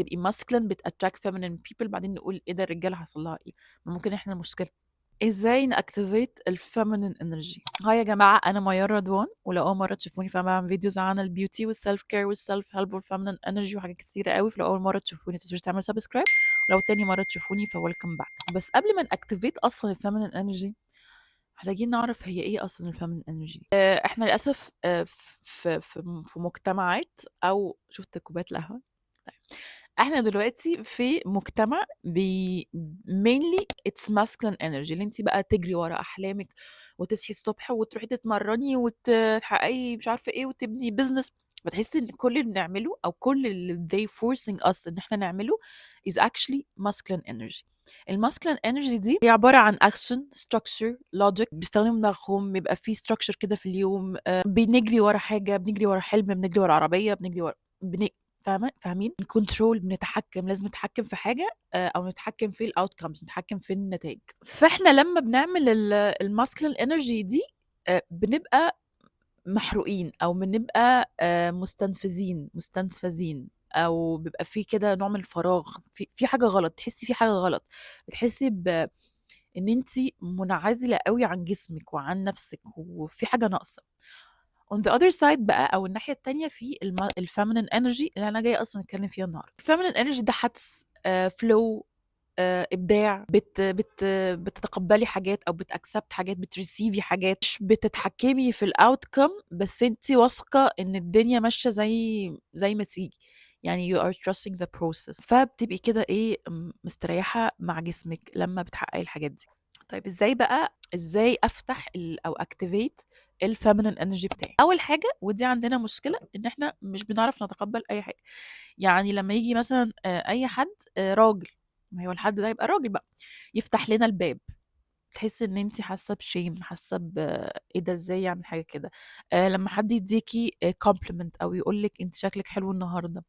تبقي masculine بتattract feminine people بعدين نقول إيه ده الرجالة حصل لها إيه؟ ما ممكن إحنا المشكلة. إزاي نactivate الfeminine energy؟ هاي يا جماعة أنا ميار رضوان، ولو أول مرة تشوفوني فباعمل فيديوز عن الbeauty والself care والself help والfeminine energy وحاجات كتيرة أوي، فلو أول مرة تشوفوني متنسوش تعملوا subscribe، ولو تاني مرة تشوفوني فwelcome back. بس قبل ما نactivate أصلًا الfeminine energy محتاجين نعرف هي إيه أصلًا الfeminine energy. إحنا للأسف في مجتمعات أو شُفت كوباية القهوة؟ طيب. إحنا دلوقتي في مجتمع mainly it's masculine energy اللي أنتِ بقى تجري ورا أحلامِك وتصحي الصبح وتروحي تتمرّني تحققي مش عارفة إيه وتبني business، فتحسّي إن كل اللي بنعمله أو كل اللي they forcing us إن إحنا نعمله is actually masculine energy. الmasculine energy دي هي عبارة عن action structure logic، بيستخدموا دماغهم، بيبقى في structure كده في اليوم، بنجري ورا حاجة، بنجري ورا حلم، بنجري ورا عربية، بنجري ورا فاهمين؟ الكنترول بنتحكم، لازم نتحكم في حاجة أو نتحكم في الoutcomes، نتحكم في النتايج. فإحنا لمّا بنعمل الmasculine energy دي بنبقى محروقين أو بنبقى مستنفذين أو بيبقى في كده نوع من الفراغ، في حاجة غلط، تحسّي في حاجة غلط، بتحسّي إن أنتِ منعزلة أوي عن جسمِك وعن نَفْسِك وفي حاجة ناقصة. on the other side بقى أو الناحية التانية في الfeminine energy اللي أنا جاية أصلًا أتكلّم فيها النهارده. الfeminine energy ده حدس، flow، إبداع، بتتقبّلي حاجات أو بتaccept حاجات، بتreceiveي حاجات، مش بتتحكمي في الoutcome بس أنتِ واثقة إن الدنيا ماشية زي ما تيجي، يعني you are trusting the process، فبتبقي كده إيه، مستريّحة مع جسمِك لمّا بتحققي الحاجات دي. طيب إزاي أفتح أو activate الfeminine energy بتاعي؟ أول حاجة ودي عندنا مشكلة إن إحنا مش بنعرف نتقبّل أي حاجة، يعني لمّا ييجي مثلًا أي حد راجل، ما هو الحد ده يبقى راجل بقى، يفتح لنا الباب، تحسّي إن أنتِ حاسة بshame، حاسة إيه ده إزاي يعمل حاجة كده؟ لمّا حد يدّيكِ compliment أو يقول لِك أنتِ شكلِك حلو النهارده،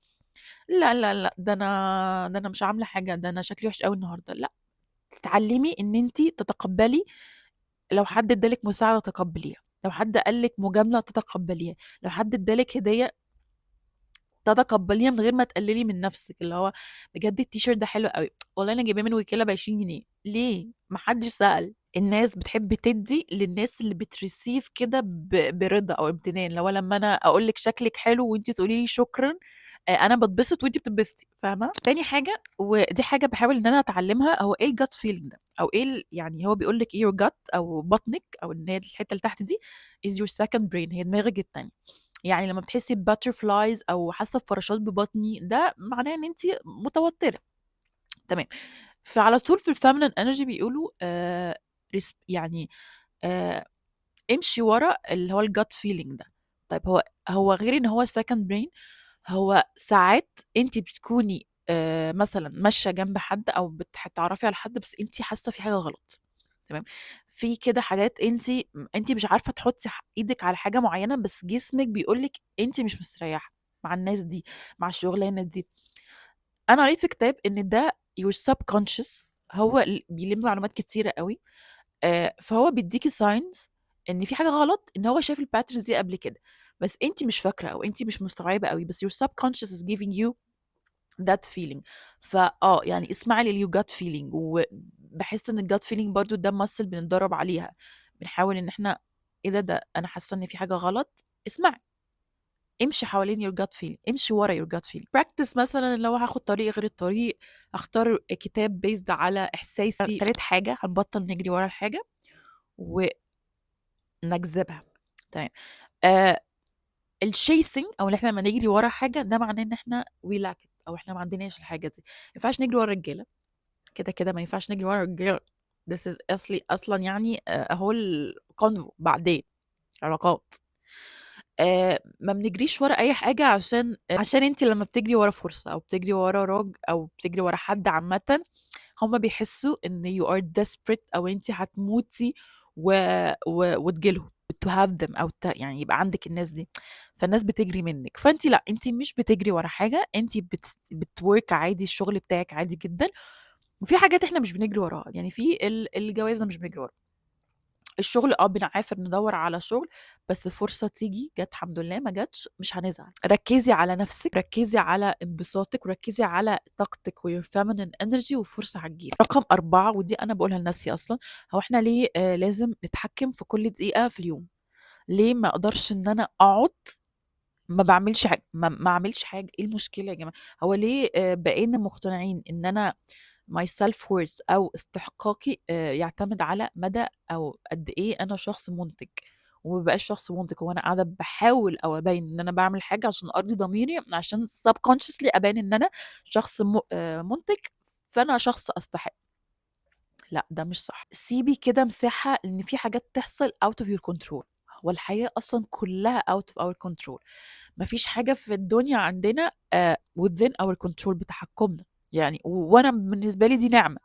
لا، لا، لأ، ده أنا مش عاملة حاجة، ده أنا شكلي وحش أوي النهارده، لأ، تتعلّمي إن أنتِ تتقبّلي، لو حد ادّى لِك مساعدة تقبّليها، لو حد قال لِك مجاملة تتقبّليها، لو حد ادّى لِك هدية تتقبّليها من غير ما تقلّلي من نَفْسِك، اللي هو بجد التيشيرت ده حلو أوي، والله أنا جايباه من وكالة ب20 جنيه، ليه؟ ما حدش سأل. الناس بتحب تدّي للناس اللي بتreceive كده برضا أو امتنان، اللي هو لمّا أنا أقول لِك شكلِك حلو وأنتِ تقولي لي شكرًا، أنا باتبسط وأنتِ بتتبسطي، فاهمة؟ تاني حاجة ودي حاجة باحاول إن أنا أتعلّمها، هو إيه الgut feeling ده؟ أو إيه يعني هو بيقول لِك إيه your gut أو بطنِك أو اللي هي الحتّة اللي تحت دي is your second brain، هي دماغِك التانية. يعني لمّا بتحسّي بbutterflies أو حاسة بفراشات ببطني، ده معناه إن أنتِ متوتّرة، تمام. فعلى طول في الfeminine energy بيقولوا يعني آآ امشي ورا اللي هو الgut feeling ده. طيب هو غير إن هو second brain، هو ساعات أنتِ بتكوني مثلًا ماشية جنب حد أو تعرفي على حد بس أنتِ حاسة في حاجة غلط، تمام. في كده حاجات أنتِ مش عارفة تحطّي إيدِك على حاجة معيّنة بس جسمِك بيقول لِك أنتِ مش مستريّحة مع الناس دي، مع الشغلانة دي. أنا قريت في كتاب إن ده your subconscious هو بيلِم معلومات كتيرة أوي، فهو بيدّيكِ signs إن في حاجة غلط، إن هو شاف الpatterns دي قبل كده، بس أنتِ مش فاكرة أو أنتِ مش مستوعبة أوي، بس your subconscious is giving you that feeling. يعني اسمعي للgut feeling، وباحس إن الgut feeling برضه ده muscle بنتدرّب عليها، بنحاول إن إحنا إيه ده أنا حاسة إن في حاجة غلط، اسمعي، امشي حوالين your gut feeling، امشي ورا your gut feeling. practice مثلًا لو هاخد طريق غير الطريق، هاختار كتاب based على إحساسي. تالت حاجة هنبطّل نجري ورا الحاجة ونجذبها، تمام. آآ الchasing أو إن إحنا لمّا نجري ورا حاجة ده معناه إن إحنا we lack it أو إحنا ما عندناش الحاجة دي، ما ينفعش نجري ورا الرجالة، كده ما ينفعش نجري ورا الرجالة، this is أصلًا يعني أهو الconvo بعدين، علاقات. ما بنجريش ورا أي حاجة عشان أنتِ لمّا بتجري ورا فرصة أو بتجري ورا أو بتجري ورا حد عامةً، هُم بيحسّوا إن you are desperate أو أنتِ هتموتي و و وتيجي لهم to have them أو يعني يبقى عندِك الناس دي، فالناس بتجري منِّك، فأنتِ لأ، أنتِ مش بتجري ورا حاجة، أنتِ بتwork عادي، الشغل بتاعِك عادي جدًا، وفي حاجات إحنا مش بنجري وراها، يعني في الجواز ده مش بنجري وراه، الشغل بنعافر ندوّر على شغل، بس فرصة تيجي، جات الحمد لله، ما جاتش مش هنزعل. ركّزي على نَفْسِك، ركّزي على انبساطِك، وركّزي على طاقتِك ويور feminine energy وفرصة هتيجي لِك. رقم 4 ودي أنا باقولها لنَفْسي أصلًا، هو إحنا ليه لازم نتحكّم في كل دقيقة في اليوم؟ ليه ما أقدرش إن أنا أقعد ما باعملش حاجة، ما أعملش حاجة، إيه المشكلة يا جماعة؟ هو ليه بقينا مقتنعين إن أنا my self worth أو استحقاقي يعتمد على مدى أو قد إيه أنا شخص مُنتِج، وما بابقاش شخص مُنتِج، هو أنا قاعدة باحاول أو أبيّن إن أنا باعمل حاجة عشان أرضي ضميري، عشان subconsciously أبيّن إن أنا شخص مُنتِج، فأنا شخص أستحق. لأ، ده مش صح. سيبي كده مساحة إن في حاجات تحصل out of your control. هو الحياة أصلًا كلّها out of our control. ما فيش حاجة في الدنيا عندنا within our control بتحكُّمنا. يعني وأنا بالنسبة لي دي نعمة،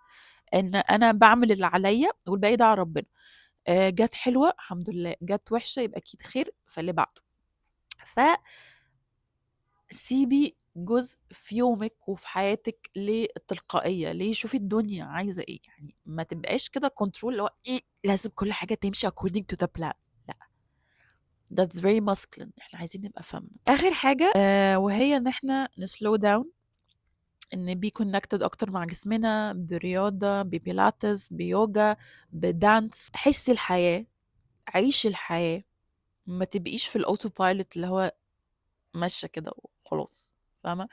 إن أنا باعمل اللي عليّا والباقي ده على ربنا. جات حلوة الحمد لله، جات وحشة يبقى أكيد خير، فاللي بعده. فسيبي جزء في يومِك وفي حياتِك للتلقائية، ليه شوفي الدنيا عايزة إيه، يعني ما تبقاش كده control اللي هو لازم كل حاجة تمشي according to the plan. لأ، that's very masculine. إحنا عايزين نبقى feminine. آخر حاجة وهي إن إحنا نslow down، إن be connected أكتر مع جسمنا برياضة، ببيلاتس، بيوجا، بدانس. حسّي الحياة، عيشي الحياة، ما تبقيش في الauto pilot اللي هو ماشية كده وخلاص، فاهمة؟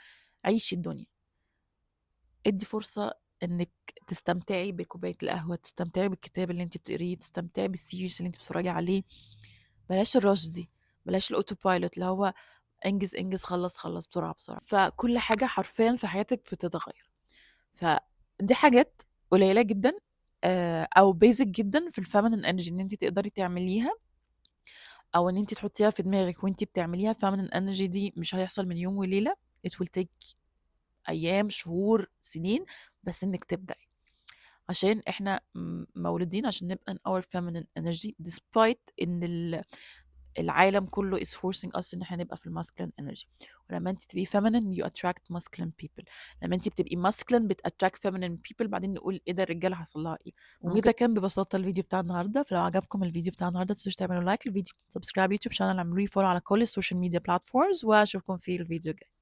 عيشي الدنيا. ادّي فرصة إنِّك تستمتعي بكوباية القهوة، تستمتعي بالكتاب اللي أنتِ بتقريه، تستمتعي بالseries اللي أنتِ بتتفرّجي عليه. بلاش الrush دي، بلاش الauto pilot اللي هو انجز، انجز، خلّص، خلّص، بسرعة، بسرعة. فكل حاجة حرفيًا في حياتِك بتتغيّر. فدي حاجات قليلة جدًا أو basic جدًا في الfeminine energy إن أنتِ تقدري تعمليها أو إن أنتِ تحطّيها في دماغِك وأنتِ بتعمليها. feminine energy دي مش هيحصل من يوم وليلة، it will take أيام، شهور، سنين، بس إنِّك تبدئي. عشان إحنا مولودين عشان نبقى in our feminine energy despite إن العالم كله is forcing us إن إحنا نبقى في الmasculine energy. ولمّا أنتِ تبقي feminine you attract masculine people. لمّا أنتِ بتبقي masculine بتattract feminine people، بعدين نقول إيه ده الرجالة حصل لها إيه. وكده كان ببساطة الفيديو بتاع النهارده، فلو عجبكم الفيديو بتاع النهارده ما تنسوش تعملوا لايك للفيديو، subscribe يوتيوب channel، اعملوا لي follow على كل السوشيال ميديا platforms، وأشوفكم في الفيديو الجاي.